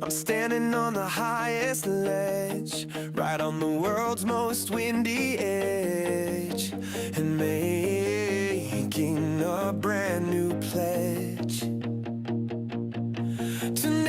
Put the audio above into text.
I'm standing on the highest ledge, right on the world's most windy edge, and making a brand new pledge to